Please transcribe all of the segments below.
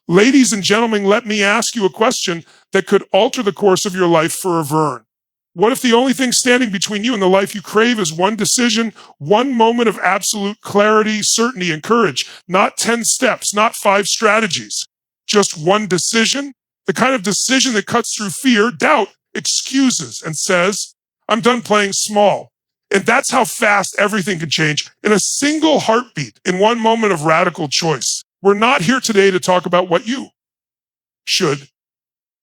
Ladies and gentlemen, let me ask you a question that could alter the course of your life forever. What if the only thing standing between you and the life you crave is one decision, one moment of absolute clarity, certainty, and courage? Not 10 steps, not 5 strategies. Just one decision, the kind of decision that cuts through fear, doubt, excuses, and says, I'm done playing small. And that's how fast everything can change in a single heartbeat, in one moment of radical choice. We're not here today to talk about what you should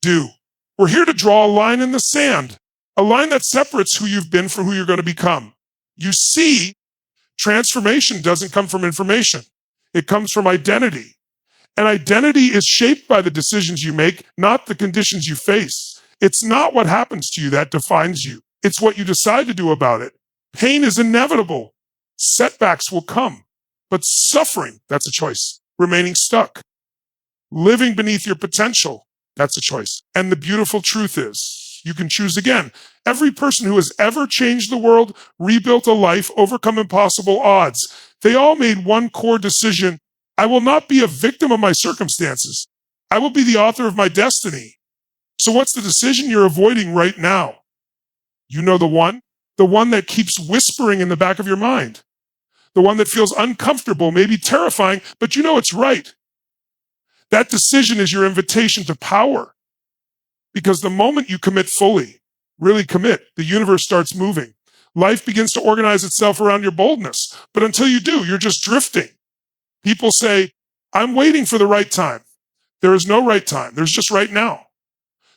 do. We're here to draw a line in the sand, a line that separates who you've been from who you're going to become. You see, transformation doesn't come from information. It comes from identity. And identity is shaped by the decisions you make, not the conditions you face. It's not what happens to you that defines you. It's what you decide to do about it. Pain is inevitable. Setbacks will come. But suffering, that's a choice. Remaining stuck. Living beneath your potential, that's a choice. And the beautiful truth is, you can choose again. Every person who has ever changed the world, rebuilt a life, overcome impossible odds, they all made one core decision. I will not be a victim of my circumstances. I will be the author of my destiny. So what's the decision you're avoiding right now? You know the one that keeps whispering in the back of your mind. The one that feels uncomfortable, maybe terrifying, but you know it's right. That decision is your invitation to power. Because the moment you commit fully, really commit, the universe starts moving. Life begins to organize itself around your boldness. But until you do, you're just drifting. People say, I'm waiting for the right time. There is no right time. There's just right now.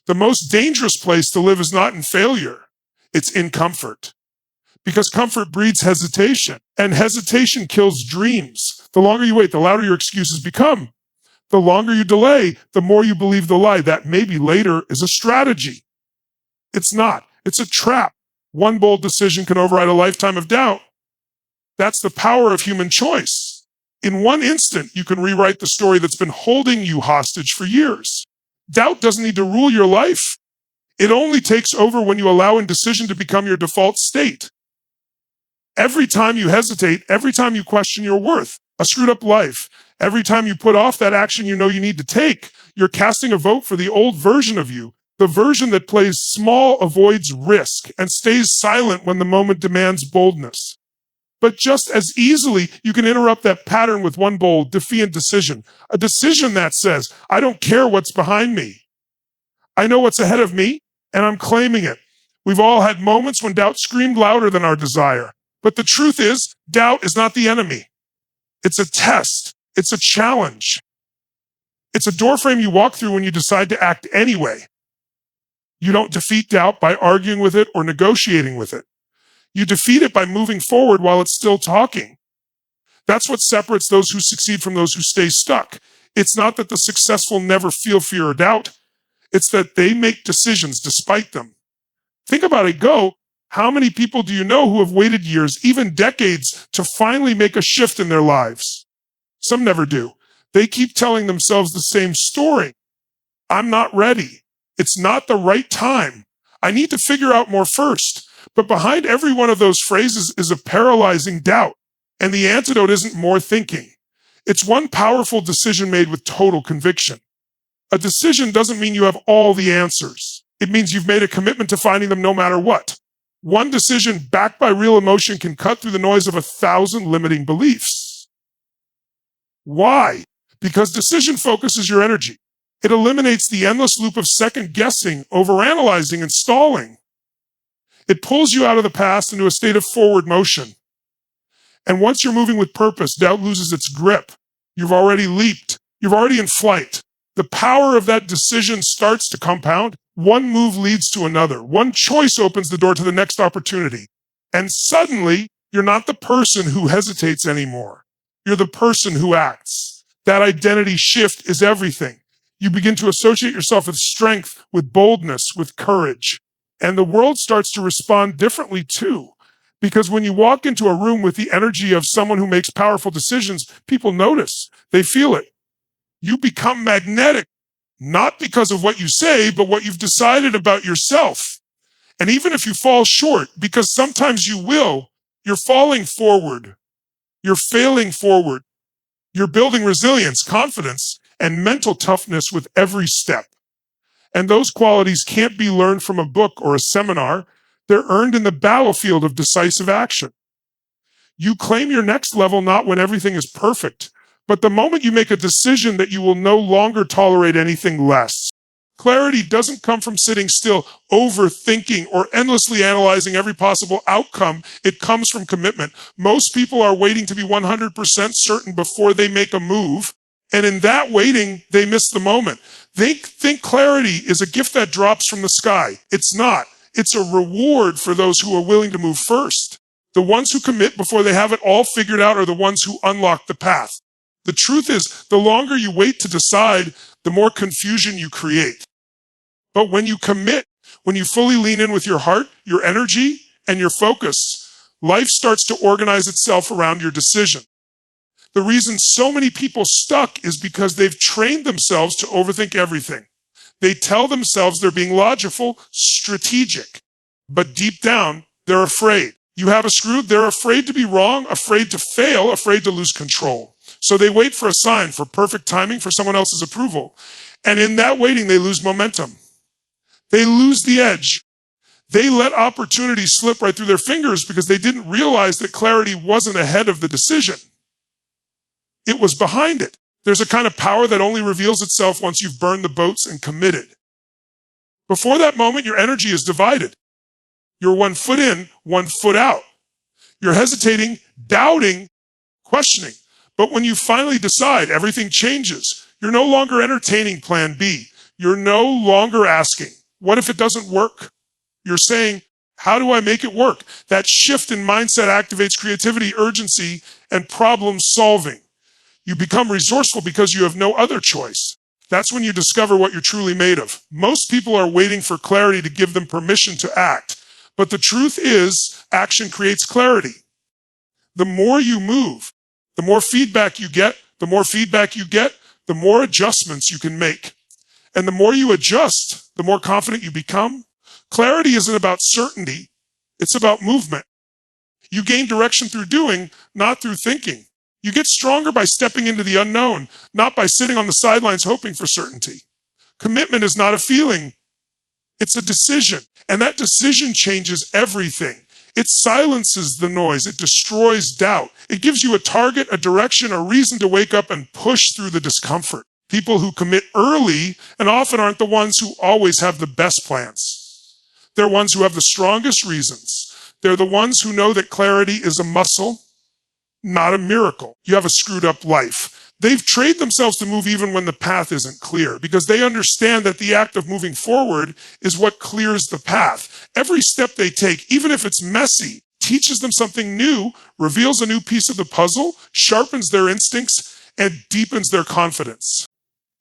The most dangerous place to live is not in failure. It's in comfort. Because comfort breeds hesitation, and hesitation kills dreams. The longer you wait, the louder your excuses become. The longer you delay, the more you believe the lie that maybe later is a strategy. It's not. It's a trap. One bold decision can override a lifetime of doubt. That's the power of human choice. In one instant, you can rewrite the story that's been holding you hostage for years. Doubt doesn't need to rule your life. It only takes over when you allow indecision to become your default state. Every time you hesitate, every time you question your worth, a screwed up life, every time you put off that action you know you need to take, you're casting a vote for the old version of you, the version that plays small, avoids risk, and stays silent when the moment demands boldness. But just as easily, you can interrupt that pattern with one bold, defiant decision, a decision that says, I don't care what's behind me. I know what's ahead of me, and I'm claiming it. We've all had moments when doubt screamed louder than our desire. But the truth is, doubt is not the enemy. It's a test. It's a challenge. It's a doorframe you walk through when you decide to act anyway. You don't defeat doubt by arguing with it or negotiating with it. You defeat it by moving forward while it's still talking. That's what separates those who succeed from those who stay stuck. It's not that the successful never feel fear or doubt. It's that they make decisions despite them. Think about it. How many people do you know who have waited years, even decades, to finally make a shift in their lives? Some never do. They keep telling themselves the same story. I'm not ready. It's not the right time. I need to figure out more first. But behind every one of those phrases is a paralyzing doubt. And the antidote isn't more thinking. It's one powerful decision made with total conviction. A decision doesn't mean you have all the answers. It means you've made a commitment to finding them no matter what. One decision backed by real emotion can cut through the noise of 1,000 limiting beliefs. Why? Because decision focuses your energy. It eliminates the endless loop of second guessing, overanalyzing, and stalling. It pulls you out of the past into a state of forward motion. And once you're moving with purpose, doubt loses its grip. You've already leaped. You're already in flight. The power of that decision starts to compound. One move leads to another. One choice opens the door to the next opportunity. And suddenly, you're not the person who hesitates anymore. You're the person who acts. That identity shift is everything. You begin to associate yourself with strength, with boldness, with courage. And the world starts to respond differently too. Because when you walk into a room with the energy of someone who makes powerful decisions, people notice. They feel it. You become magnetic. Not because of what you say, but what you've decided about yourself. And even if you fall short, because sometimes you will, you're falling forward. You're failing forward. You're building resilience, confidence, and mental toughness with every step. And those qualities can't be learned from a book or a seminar. They're earned in the battlefield of decisive action. You claim your next level not when everything is perfect, but the moment you make a decision that you will no longer tolerate anything less. Clarity doesn't come from sitting still, overthinking, or endlessly analyzing every possible outcome. It comes from commitment. Most people are waiting to be 100% certain before they make a move, and in that waiting, they miss the moment. They think clarity is a gift that drops from the sky. It's not. It's a reward for those who are willing to move first. The ones who commit before they have it all figured out are the ones who unlock the path. The truth is, the longer you wait to decide, the more confusion you create. But when you commit, when you fully lean in with your heart, your energy, and your focus, life starts to organize itself around your decision. The reason so many people stuck is because they've trained themselves to overthink everything. They tell themselves they're being logical, strategic, but deep down, they're afraid. You have a screw, they're afraid to be wrong, afraid to fail, afraid to lose control. So they wait for a sign, for perfect timing, for someone else's approval. And in that waiting, they lose momentum. They lose the edge. They let opportunity slip right through their fingers because they didn't realize that clarity wasn't ahead of the decision. It was behind it. There's a kind of power that only reveals itself once you've burned the boats and committed. Before that moment, your energy is divided. You're 1 foot in, 1 foot out. You're hesitating, doubting, questioning. But when you finally decide, everything changes. You're no longer entertaining plan B. You're no longer asking, what if it doesn't work? You're saying, how do I make it work? That shift in mindset activates creativity, urgency, and problem solving. You become resourceful because you have no other choice. That's when you discover what you're truly made of. Most people are waiting for clarity to give them permission to act. But the truth is, action creates clarity. The more you move, the more feedback you get, the more adjustments you can make. And the more you adjust, the more confident you become. Clarity isn't about certainty. It's about movement. You gain direction through doing, not through thinking. You get stronger by stepping into the unknown, not by sitting on the sidelines hoping for certainty. Commitment is not a feeling. It's a decision. And that decision changes everything. It silences the noise. It destroys doubt. It gives you a target, a direction, a reason to wake up and push through the discomfort. People who commit early and often aren't the ones who always have the best plans. They're ones who have the strongest reasons. They're the ones who know that clarity is a muscle, not a miracle. You have a screwed up life. They've trained themselves to move even when the path isn't clear because they understand that the act of moving forward is what clears the path. Every step they take, even if it's messy, teaches them something new, reveals a new piece of the puzzle, sharpens their instincts, and deepens their confidence.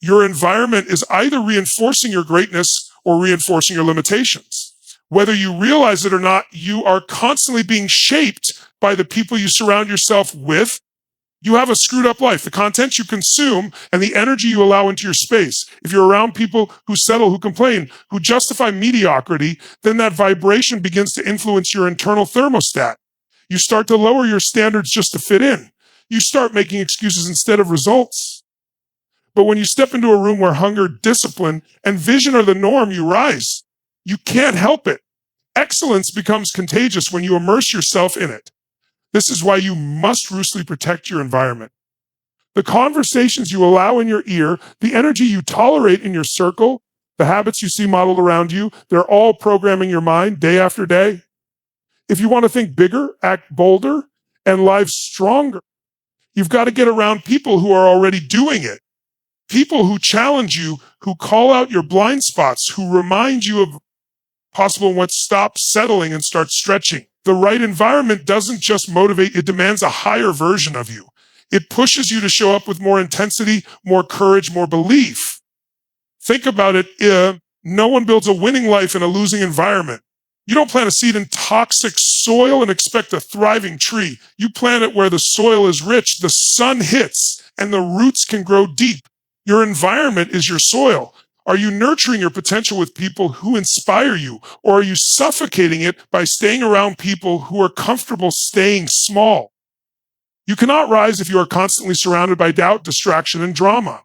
Your environment is either reinforcing your greatness or reinforcing your limitations. Whether you realize it or not, you are constantly being shaped by the people you surround yourself with. You have a screwed up life. The content you consume and the energy you allow into your space. If you're around people who settle, who complain, who justify mediocrity, then that vibration begins to influence your internal thermostat. You start to lower your standards just to fit in. You start making excuses instead of results. But when you step into a room where hunger, discipline, and vision are the norm, you rise. You can't help it. Excellence becomes contagious when you immerse yourself in it. This is why you must ruthlessly protect your environment. The conversations you allow in your ear, the energy you tolerate in your circle, the habits you see modeled around you, they're all programming your mind day after day. If you want to think bigger, act bolder, and live stronger, you've got to get around people who are already doing it. People who challenge you, who call out your blind spots, who remind you of possible what stop settling and start stretching. The right environment doesn't just motivate, it demands a higher version of you. It pushes you to show up with more intensity, more courage, more belief. Think about it. No one builds a winning life in a losing environment. You don't plant a seed in toxic soil and expect a thriving tree. You plant it where the soil is rich, the sun hits, and the roots can grow deep. Your environment is your soil. Are you nurturing your potential with people who inspire you, or are you suffocating it by staying around people who are comfortable staying small? You cannot rise if you are constantly surrounded by doubt, distraction, and drama.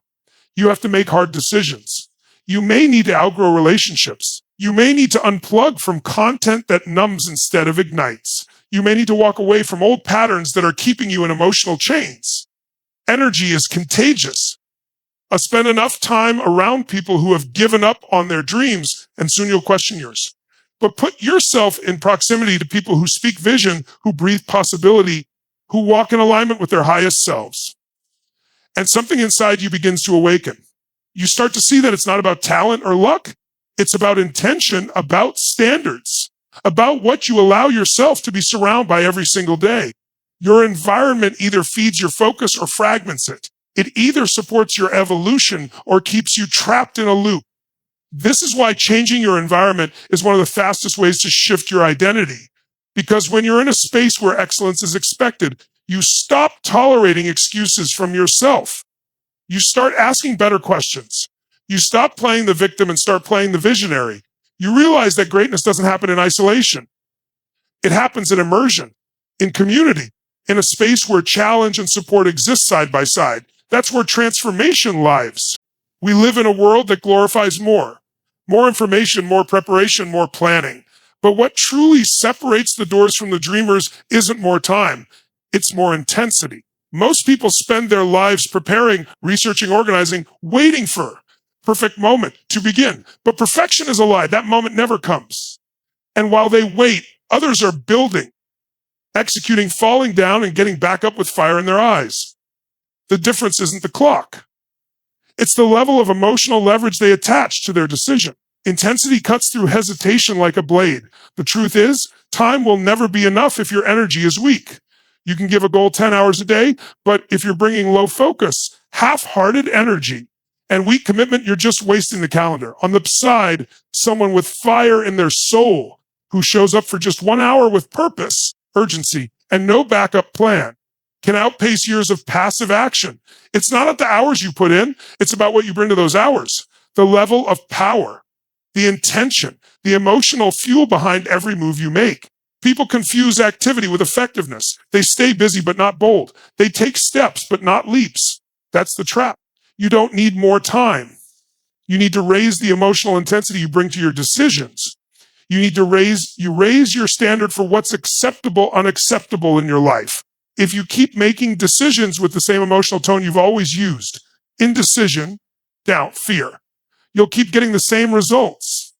You have to make hard decisions. You may need to outgrow relationships. You may need to unplug from content that numbs instead of ignites. You may need to walk away from old patterns that are keeping you in emotional chains. Energy is contagious. Spend enough time around people who have given up on their dreams, and soon you'll question yours. But put yourself in proximity to people who speak vision, who breathe possibility, who walk in alignment with their highest selves. And something inside you begins to awaken. You start to see that it's not about talent or luck. It's about intention, about standards, about what you allow yourself to be surrounded by every single day. Your environment either feeds your focus or fragments it. It either supports your evolution or keeps you trapped in a loop. This is why changing your environment is one of the fastest ways to shift your identity. Because when you're in a space where excellence is expected, you stop tolerating excuses from yourself. You start asking better questions. You stop playing the victim and start playing the visionary. You realize that greatness doesn't happen in isolation. It happens in immersion, in community, in a space where challenge and support exist side by side. That's where transformation lives. We live in a world that glorifies more information, more preparation, more planning. But what truly separates the doors from the dreamers isn't more time. It's more intensity. Most people spend their lives preparing, researching, organizing, waiting for perfect moment to begin. But perfection is a lie. That moment never comes. And while they wait, others are building, executing, falling down, and getting back up with fire in their eyes. The difference isn't the clock. It's the level of emotional leverage they attach to their decision. Intensity cuts through hesitation like a blade. The truth is, time will never be enough if your energy is weak. You can give a goal 10 hours a day, but if you're bringing low focus, half-hearted energy, and weak commitment, you're just wasting the calendar. On the side, someone with fire in their soul who shows up for just 1 hour with purpose, urgency, and no backup plan can outpace years of passive action. It's not at the hours you put in, it's about what you bring to those hours. The level of power, the intention, the emotional fuel behind every move you make. People confuse activity with effectiveness. They stay busy but not bold. They take steps but not leaps. That's the trap. You don't need more time. You need to raise the emotional intensity you bring to your decisions. You need to raise your standard for what's acceptable, unacceptable in your life. If you keep making decisions with the same emotional tone you've always used, indecision, doubt, fear, you'll keep getting the same results.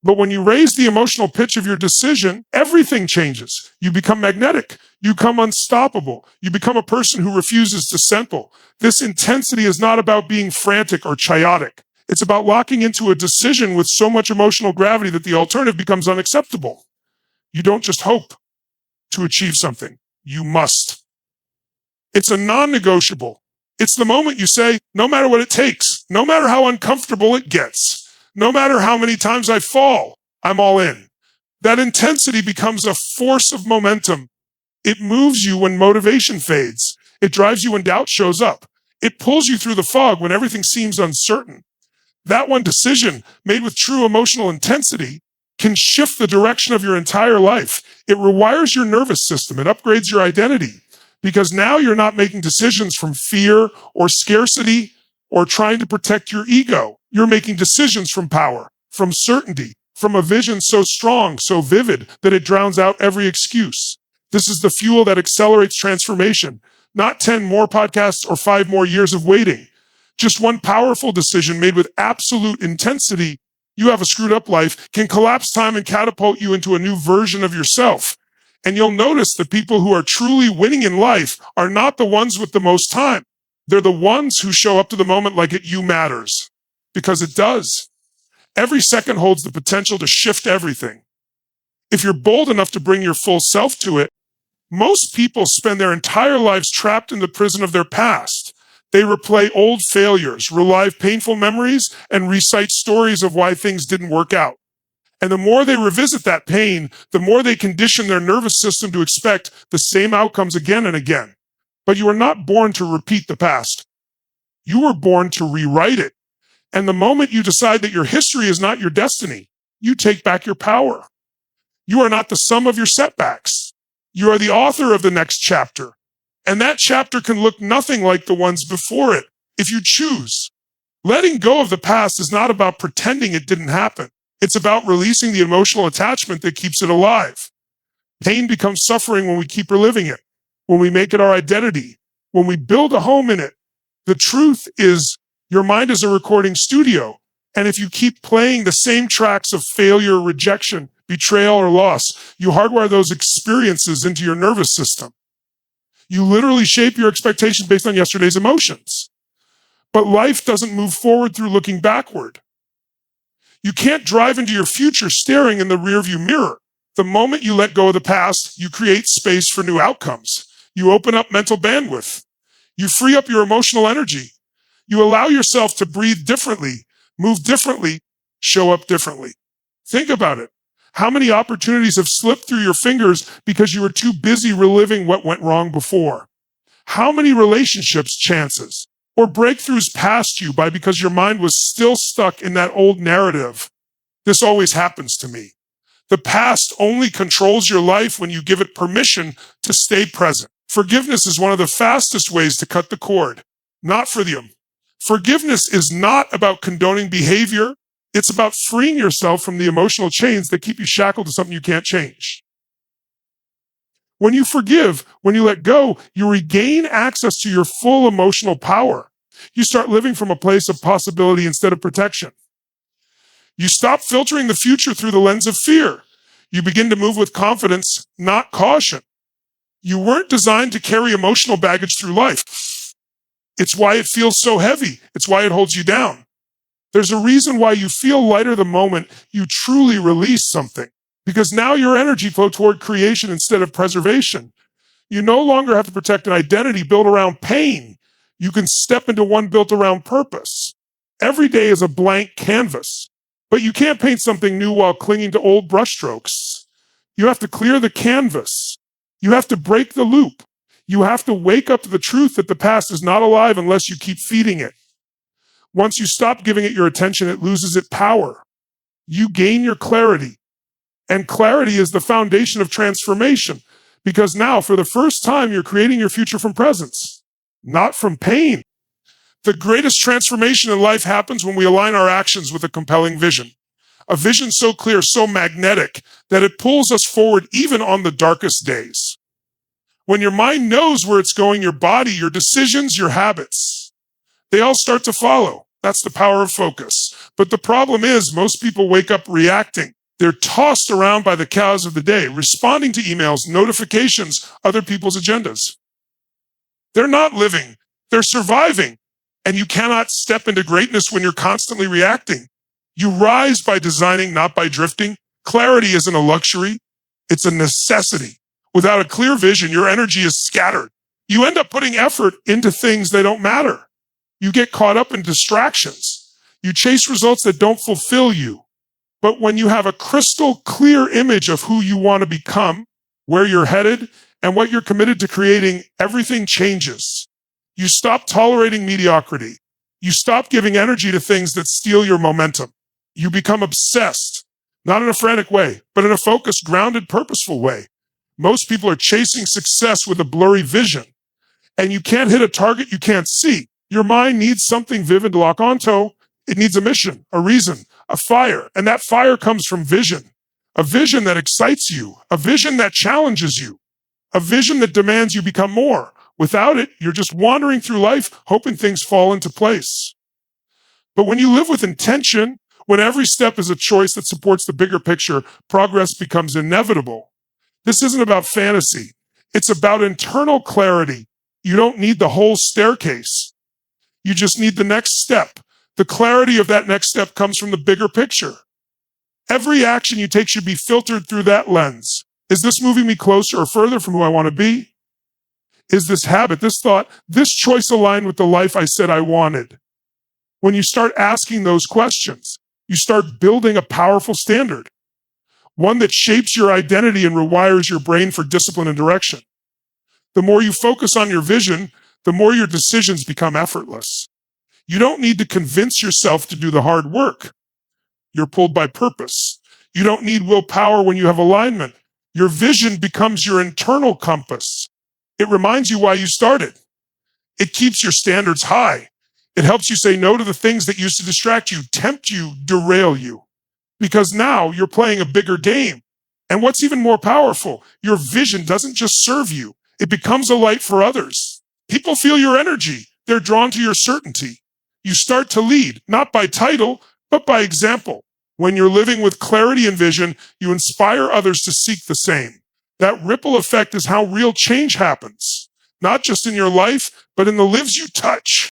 But when you raise the emotional pitch of your decision, everything changes. You become magnetic. You become unstoppable. You become a person who refuses to settle. This intensity is not about being frantic or chaotic. It's about locking into a decision with so much emotional gravity that the alternative becomes unacceptable. You don't just hope to achieve something. You must. It's a non-negotiable. It's the moment you say, no matter what it takes, no matter how uncomfortable it gets, no matter how many times I fall, I'm all in. That intensity becomes a force of momentum. It moves you when motivation fades. It drives you when doubt shows up. It pulls you through the fog when everything seems uncertain. That one decision made with true emotional intensity can shift the direction of your entire life. It rewires your nervous system. It upgrades your identity because now you're not making decisions from fear or scarcity or trying to protect your ego. You're making decisions from power, from certainty, from a vision so strong, so vivid that it drowns out every excuse. This is the fuel that accelerates transformation, not 10 more podcasts or 5 more years of waiting. Just one powerful decision made with absolute intensity. You have a screwed up life, can collapse time and catapult you into a new version of yourself. And you'll notice the people who are truly winning in life are not the ones with the most time. They're the ones who show up to the moment like you matters. Because it does. Every second holds the potential to shift everything. If you're bold enough to bring your full self to it, most people spend their entire lives trapped in the prison of their past. They replay old failures, relive painful memories, and recite stories of why things didn't work out. And the more they revisit that pain, the more they condition their nervous system to expect the same outcomes again and again. But you are not born to repeat the past. You were born to rewrite it. And the moment you decide that your history is not your destiny, you take back your power. You are not the sum of your setbacks. You are the author of the next chapter. And that chapter can look nothing like the ones before it if you choose. Letting go of the past is not about pretending it didn't happen. It's about releasing the emotional attachment that keeps it alive. Pain becomes suffering when we keep reliving it, when we make it our identity, when we build a home in it. The truth is, your mind is a recording studio, and if you keep playing the same tracks of failure, rejection, betrayal, or loss, you hardwire those experiences into your nervous system. You literally shape your expectations based on yesterday's emotions. But life doesn't move forward through looking backward. You can't drive into your future staring in the rearview mirror. The moment you let go of the past, you create space for new outcomes. You open up mental bandwidth. You free up your emotional energy. You allow yourself to breathe differently, move differently, show up differently. Think about it. How many opportunities have slipped through your fingers because you were too busy reliving what went wrong before? How many relationships, chances, or breakthroughs passed you by because your mind was still stuck in that old narrative? This always happens to me. The past only controls your life when you give it permission to stay present. Forgiveness is one of the fastest ways to cut the cord. Not for them. Forgiveness is not about condoning behavior. It's about freeing yourself from the emotional chains that keep you shackled to something you can't change. When you forgive, when you let go, you regain access to your full emotional power. You start living from a place of possibility instead of protection. You stop filtering the future through the lens of fear. You begin to move with confidence, not caution. You weren't designed to carry emotional baggage through life. It's why it feels so heavy. It's why it holds you down. There's a reason why you feel lighter the moment you truly release something, because now your energy flows toward creation instead of preservation. You no longer have to protect an identity built around pain. You can step into one built around purpose. Every day is a blank canvas, but you can't paint something new while clinging to old brushstrokes. You have to clear the canvas. You have to break the loop. You have to wake up to the truth that the past is not alive unless you keep feeding it. Once you stop giving it your attention, it loses its power. You gain your clarity. And clarity is the foundation of transformation, because now, for the first time, you're creating your future from presence, not from pain. The greatest transformation in life happens when we align our actions with a compelling vision. A vision so clear, so magnetic, that it pulls us forward even on the darkest days. When your mind knows where it's going, your body, your decisions, your habits, they all start to follow. That's the power of focus. But the problem is, most people wake up reacting. They're tossed around by the chaos of the day, responding to emails, notifications, other people's agendas. They're not living. They're surviving. And you cannot step into greatness when you're constantly reacting. You rise by designing, not by drifting. Clarity isn't a luxury. It's a necessity. Without a clear vision, your energy is scattered. You end up putting effort into things that don't matter. You get caught up in distractions. You chase results that don't fulfill you. But when you have a crystal clear image of who you want to become, where you're headed, and what you're committed to creating, everything changes. You stop tolerating mediocrity. You stop giving energy to things that steal your momentum. You become obsessed, not in a frantic way, but in a focused, grounded, purposeful way. Most people are chasing success with a blurry vision, and you can't hit a target you can't see. Your mind needs something vivid to lock onto. It needs a mission, a reason, a fire, and that fire comes from vision. A vision that excites you, a vision that challenges you, a vision that demands you become more. Without it, you're just wandering through life, hoping things fall into place. But when you live with intention, when every step is a choice that supports the bigger picture, progress becomes inevitable. This isn't about fantasy. It's about internal clarity. You don't need the whole staircase. You just need the next step. The clarity of that next step comes from the bigger picture. Every action you take should be filtered through that lens. Is this moving me closer or further from who I want to be? Is this habit, this thought, this choice aligned with the life I said I wanted? When you start asking those questions, you start building a powerful standard, one that shapes your identity and rewires your brain for discipline and direction. The more you focus on your vision, the more your decisions become effortless. You don't need to convince yourself to do the hard work. You're pulled by purpose. You don't need willpower when you have alignment. Your vision becomes your internal compass. It reminds you why you started. It keeps your standards high. It helps you say no to the things that used to distract you, tempt you, derail you. Because now you're playing a bigger game. And what's even more powerful, your vision doesn't just serve you, it becomes a light for others. People feel your energy. They're drawn to your certainty. You start to lead, not by title, but by example. When you're living with clarity and vision, you inspire others to seek the same. That ripple effect is how real change happens, not just in your life, but in the lives you touch.